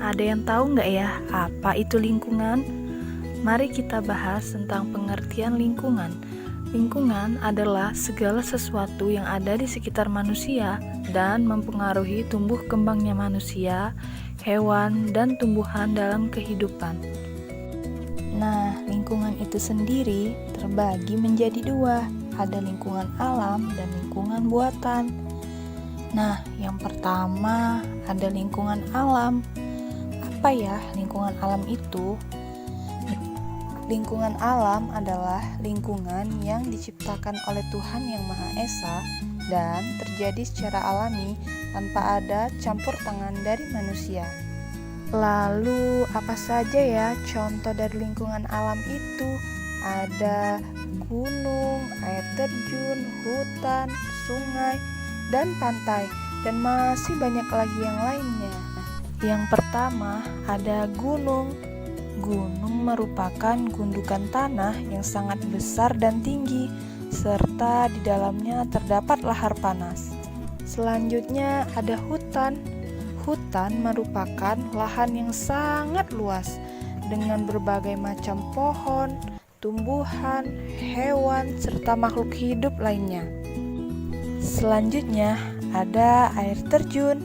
ada yang tahu nggak ya apa itu lingkungan? Mari kita bahas tentang pengertian lingkungan. Lingkungan adalah segala sesuatu yang ada di sekitar manusia dan mempengaruhi tumbuh kembangnya manusia, hewan, dan tumbuhan dalam kehidupan. Nah, lingkungan itu sendiri terbagi menjadi dua, ada lingkungan alam dan lingkungan buatan. Nah, yang pertama ada lingkungan alam. Apa ya lingkungan alam itu? Lingkungan alam adalah lingkungan yang diciptakan oleh Tuhan Yang Maha Esa dan terjadi secara alami tanpa ada campur tangan dari manusia. Lalu apa saja ya contoh dari lingkungan alam itu? Ada gunung, air terjun, hutan, sungai, dan pantai, dan masih banyak lagi yang lainnya. Yang pertama ada gunung. Gunung merupakan gundukan tanah yang sangat besar dan tinggi, serta di dalamnya terdapat lahar panas. Selanjutnya ada hutan. Hutan merupakan lahan yang sangat luas dengan berbagai macam pohon, tumbuhan, hewan, serta makhluk hidup lainnya. Selanjutnya ada air terjun.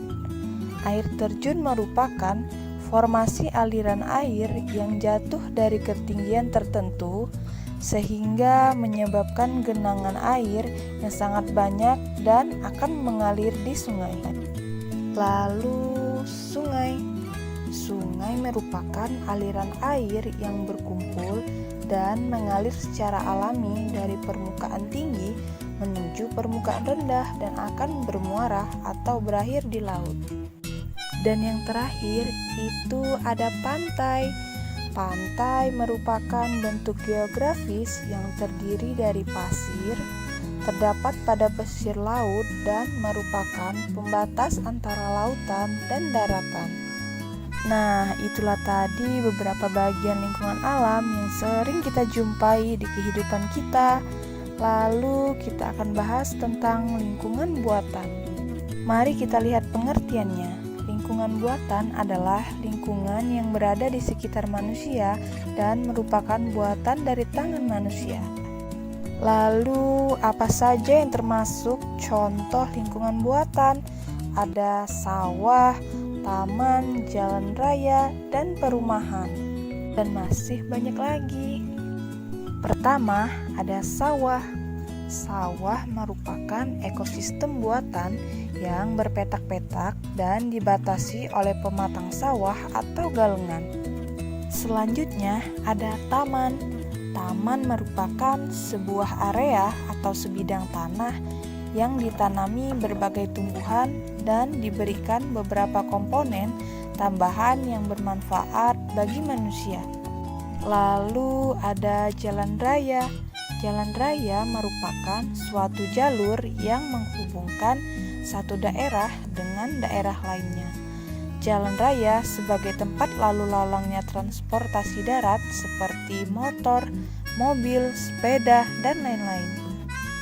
Air terjun merupakan formasi aliran air yang jatuh dari ketinggian tertentu sehingga menyebabkan genangan air yang sangat banyak dan akan mengalir di sungai. Lalu sungai. Sungai merupakan aliran air yang berkumpul dan mengalir secara alami dari permukaan tinggi menuju permukaan rendah dan akan bermuara atau berakhir di laut. Dan yang terakhir itu ada pantai. Pantai merupakan bentuk geografis yang terdiri dari pasir, terdapat pada pesisir laut dan merupakan pembatas antara lautan dan daratan. Nah, itulah tadi beberapa bagian lingkungan alam yang sering kita jumpai di kehidupan kita. Lalu kita akan bahas tentang lingkungan buatan. Mari kita lihat pengertiannya. Lingkungan buatan adalah lingkungan yang berada di sekitar manusia dan merupakan buatan dari tangan manusia. Lalu, apa saja yang termasuk contoh lingkungan buatan? Ada sawah, taman, jalan raya, dan perumahan. Dan masih banyak lagi. Pertama, ada sawah. Sawah merupakan ekosistem buatan yang berpetak-petak dan dibatasi oleh pematang sawah atau galengan. Selanjutnya, ada taman. Taman merupakan sebuah area atau sebidang tanah yang ditanami berbagai tumbuhan dan diberikan beberapa komponen tambahan yang bermanfaat bagi manusia. Lalu ada jalan raya. Jalan raya merupakan suatu jalur yang menghubungkan satu daerah dengan daerah lainnya. Jalan raya sebagai tempat lalu lalangnya transportasi darat seperti motor, mobil, sepeda, dan lain-lain.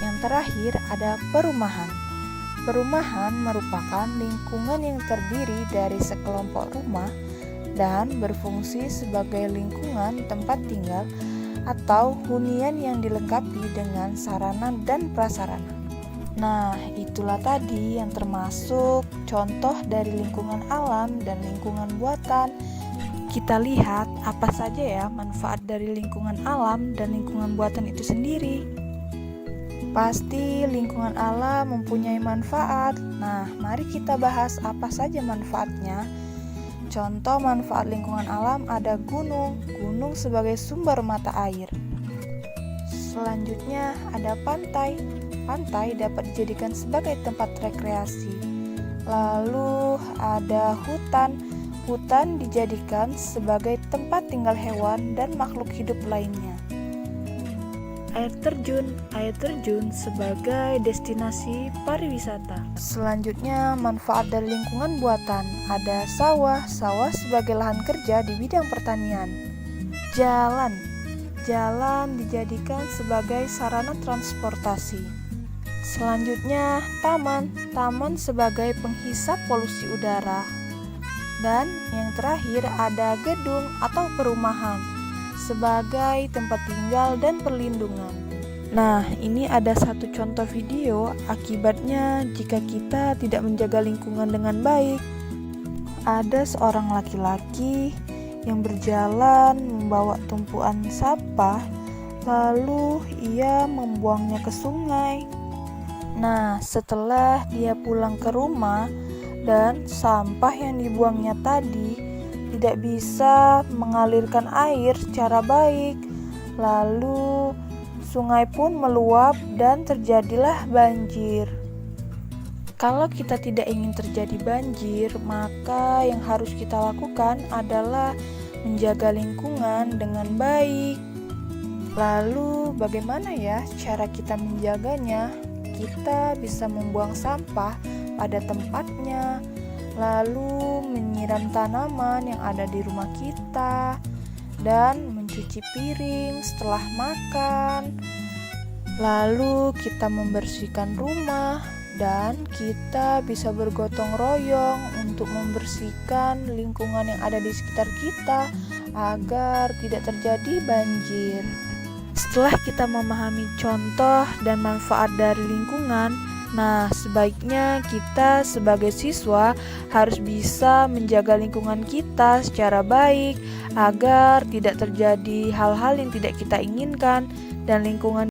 Yang terakhir ada perumahan. Perumahan merupakan lingkungan yang terdiri dari sekelompok rumah dan berfungsi sebagai lingkungan tempat tinggal atau hunian yang dilengkapi dengan sarana dan prasarana. Nah, itulah tadi yang termasuk contoh dari lingkungan alam dan lingkungan buatan. Kita lihat apa saja ya manfaat dari lingkungan alam dan lingkungan buatan itu sendiri. Pasti lingkungan alam mempunyai manfaat. Nah, mari kita bahas apa saja manfaatnya. Contoh manfaat lingkungan alam ada gunung. Gunung sebagai sumber mata air. Selanjutnya ada pantai. Pantai dapat dijadikan sebagai tempat rekreasi. Lalu ada hutan. Hutan dijadikan sebagai tempat tinggal hewan dan makhluk hidup lainnya. Air terjun. Air terjun sebagai destinasi pariwisata. Selanjutnya manfaat dari lingkungan buatan. Ada sawah. Sawah sebagai lahan kerja di bidang pertanian. Jalan. Jalan dijadikan sebagai sarana transportasi. Selanjutnya taman. Taman sebagai penghisap polusi udara. Dan yang terakhir ada gedung atau perumahan sebagai tempat tinggal dan perlindungan. Nah, ini ada satu contoh video akibatnya jika kita tidak menjaga lingkungan dengan baik. Ada seorang laki-laki yang berjalan membawa tumpuan sampah, lalu ia membuangnya ke sungai. Nah, setelah dia pulang ke rumah dan sampah yang dibuangnya tadi tidak bisa mengalirkan air secara baik, lalu sungai pun meluap dan terjadilah banjir. Kalau kita tidak ingin terjadi banjir, maka yang harus kita lakukan adalah menjaga lingkungan dengan baik. Lalu bagaimana ya cara kita menjaganya? Kita bisa membuang sampah pada tempatnya, lalu menyiram tanaman yang ada di rumah kita, dan mencuci piring setelah makan. Lalu kita membersihkan rumah, dan kita bisa bergotong royong untuk membersihkan lingkungan yang ada di sekitar kita agar tidak terjadi banjir. Setelah kita memahami contoh dan manfaat dari lingkungan, nah sebaiknya kita sebagai siswa harus bisa menjaga lingkungan kita secara baik agar tidak terjadi hal-hal yang tidak kita inginkan dan lingkungan